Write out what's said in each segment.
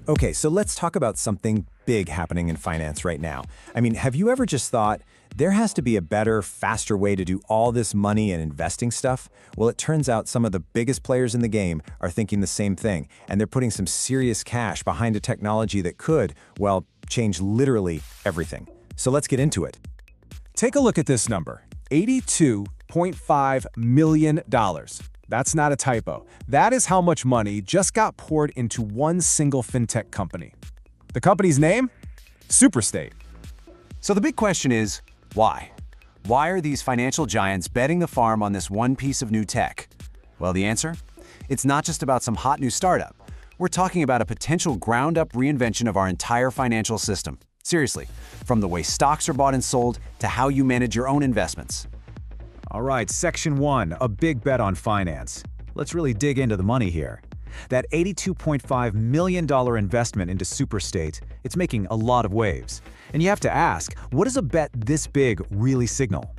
Okay, so let's talk about something big happening in finance right now. I mean, have you ever just thought, there has to be a better, faster way to do all this money and investing stuff? Well, it turns out some of the biggest players in the game are thinking the same thing, and they're putting some serious cash behind a technology that could, well, change literally everything. So let's get into it. Take a look at this number, $82.5 million. That's not a typo. That is how much money just got poured into one single fintech company. The company's name? Superstate. So the big question is, why? Why are these financial giants betting the farm on this one piece of new tech? Well, the answer? It's not just about some hot new startup. We're talking about a potential ground-up reinvention of our entire financial system. Seriously, from the way stocks are bought and sold to how you manage your own investments. All right, Section 1, a big bet on finance. Let's really dig into the money here. That $82.5 million investment into Superstate, it's making a lot of waves. And you have to ask, what does a bet this big really signal?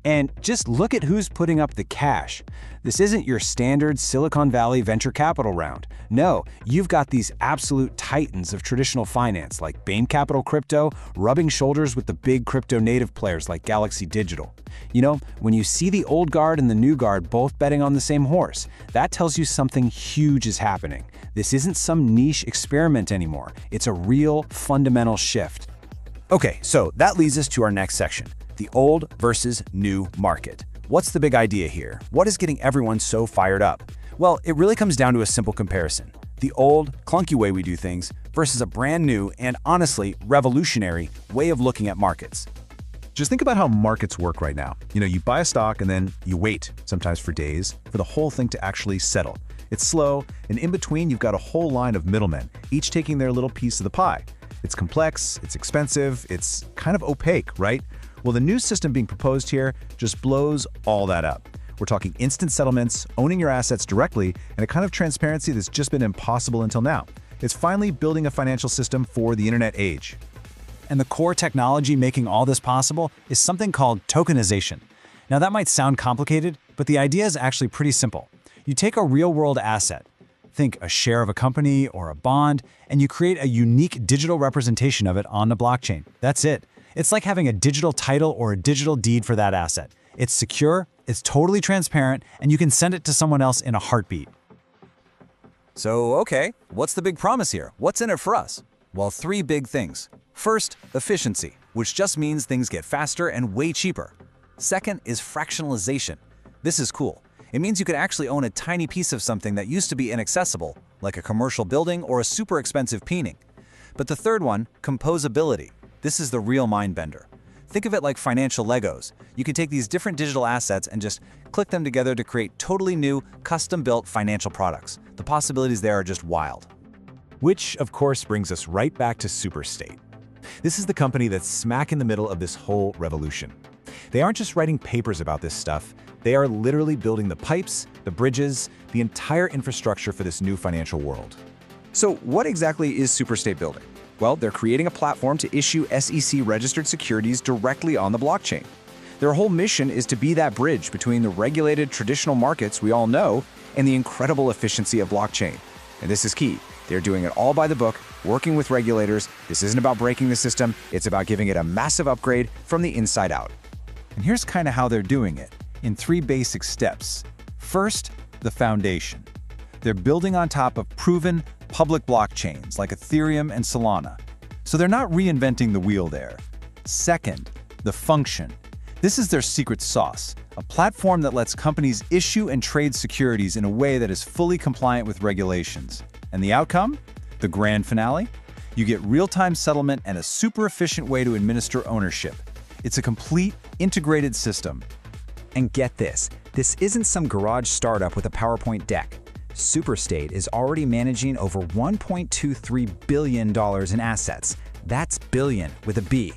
And just look at who's putting up the cash. This isn't your standard Silicon Valley venture capital round. No, you've got these absolute titans of traditional finance like Bain Capital Crypto rubbing shoulders with the big crypto native players like Galaxy Digital. You know, when you see the old guard and the new guard both betting on the same horse, that tells you something huge is happening. This isn't some niche experiment anymore. It's a real fundamental shift. Okay, so that leads us to our next section. The old versus new market. What's the big idea here? What is getting everyone so fired up? Well, it really comes down to a simple comparison. The old, clunky way we do things versus a brand new and honestly revolutionary way of looking at markets. Just think about how markets work right now. You buy a stock and then you wait, sometimes for days, for the whole thing to actually settle. It's slow, and in between you've got a whole line of middlemen, each taking their little piece of the pie. It's complex, it's expensive, it's kind of opaque, right? Well, the new system being proposed here just blows all that up. We're talking instant settlements, owning your assets directly, and a kind of transparency that's just been impossible until now. It's finally building a financial system for the internet age. And the core technology making all this possible is something called tokenization. Now that might sound complicated, but the idea is actually pretty simple. You take a real-world asset, think a share of a company or a bond, and you create a unique digital representation of it on the blockchain. That's it. It's like having a digital title or a digital deed for that asset. It's secure, it's totally transparent, and you can send it to someone else in a heartbeat. So, okay, what's the big promise here? What's in it for us? Well, three big things. First, efficiency, which just means things get faster and way cheaper. Second is fractionalization. This is cool. It means you could actually own a tiny piece of something that used to be inaccessible, like a commercial building or a super expensive painting. But the third one, composability. This is the real mind bender. Think of it like financial Legos. You can take these different digital assets and just click them together to create totally new, custom-built financial products. The possibilities there are just wild. Which, of course, brings us right back to Superstate. This is the company that's smack in the middle of this whole revolution. They aren't just writing papers about this stuff, they are literally building the pipes, the bridges, the entire infrastructure for this new financial world. So what exactly is Superstate building? Well, they're creating a platform to issue SEC-registered securities directly on the blockchain. Their whole mission is to be that bridge between the regulated traditional markets we all know and the incredible efficiency of blockchain. And this is key. They're doing it all by the book, working with regulators. This isn't about breaking the system, it's about giving it a massive upgrade from the inside out. And here's kind of how they're doing it, in three basic steps. First, the foundation. They're building on top of proven public blockchains like Ethereum and Solana. So they're not reinventing the wheel there. Second, the function. This is their secret sauce, a platform that lets companies issue and trade securities in a way that is fully compliant with regulations. And the outcome? The grand finale? You get real-time settlement and a super efficient way to administer ownership. It's a complete, integrated system. And get this isn't some garage startup with a PowerPoint deck. Superstate is already managing over $1.23 billion in assets. That's billion with a B.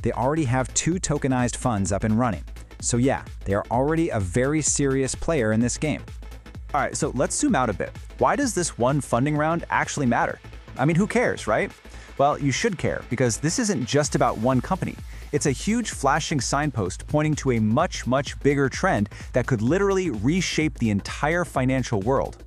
They already have 2 tokenized funds up and running. So yeah, they are already a very serious player in this game. All right, so let's zoom out a bit. Why does this one funding round actually matter? I mean, who cares, right? Well, you should care, because this isn't just about one company. It's a huge flashing signpost pointing to a much, much bigger trend that could literally reshape the entire financial world.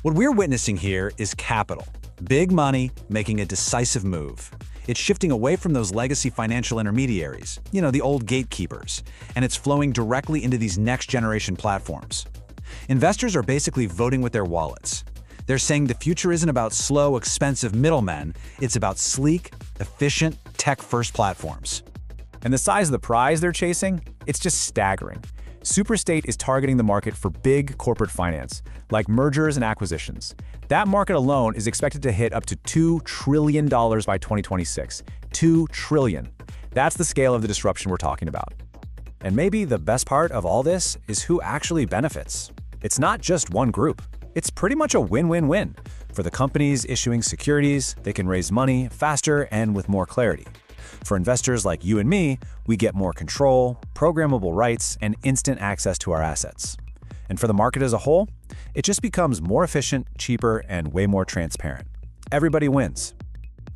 What we're witnessing here is capital. Big money making a decisive move. It's shifting away from those legacy financial intermediaries, the old gatekeepers, and it's flowing directly into these next-generation platforms. Investors are basically voting with their wallets. They're saying the future isn't about slow, expensive middlemen, it's about sleek, efficient, tech-first platforms. And the size of the prize they're chasing? It's just staggering. Superstate is targeting the market for big corporate finance, like mergers and acquisitions. That market alone is expected to hit up to $2 trillion by 2026. $2 trillion. That's the scale of the disruption we're talking about. And maybe the best part of all this is who actually benefits. It's not just one group. It's pretty much a win-win-win. For the companies issuing securities, they can raise money faster and with more clarity. For investors like you and me, we get more control, programmable rights, and instant access to our assets. And for the market as a whole, it just becomes more efficient, cheaper, and way more transparent. Everybody wins.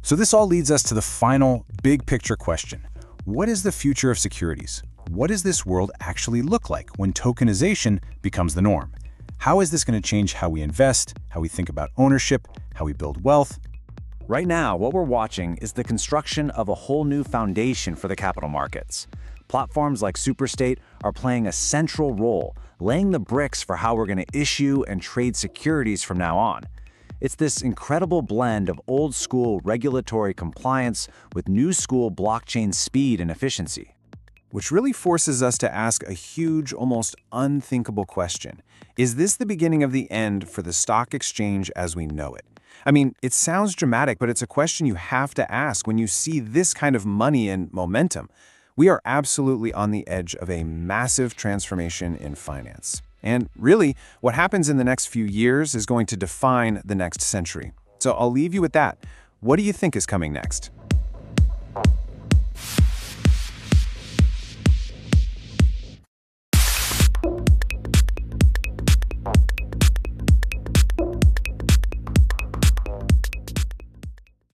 So this all leads us to the final big picture question. What is the future of securities? What does this world actually look like when tokenization becomes the norm? How is this going to change how we invest, how we think about ownership, how we build wealth? Right now, what we're watching is the construction of a whole new foundation for the capital markets. Platforms like Superstate are playing a central role, laying the bricks for how we're going to issue and trade securities from now on. It's this incredible blend of old-school regulatory compliance with new-school blockchain speed and efficiency. Which really forces us to ask a huge, almost unthinkable question. Is this the beginning of the end for the stock exchange as we know it? I mean, it sounds dramatic, but it's a question you have to ask when you see this kind of money and momentum. We are absolutely on the edge of a massive transformation in finance. And really, what happens in the next few years is going to define the next century. So I'll leave you with that. What do you think is coming next?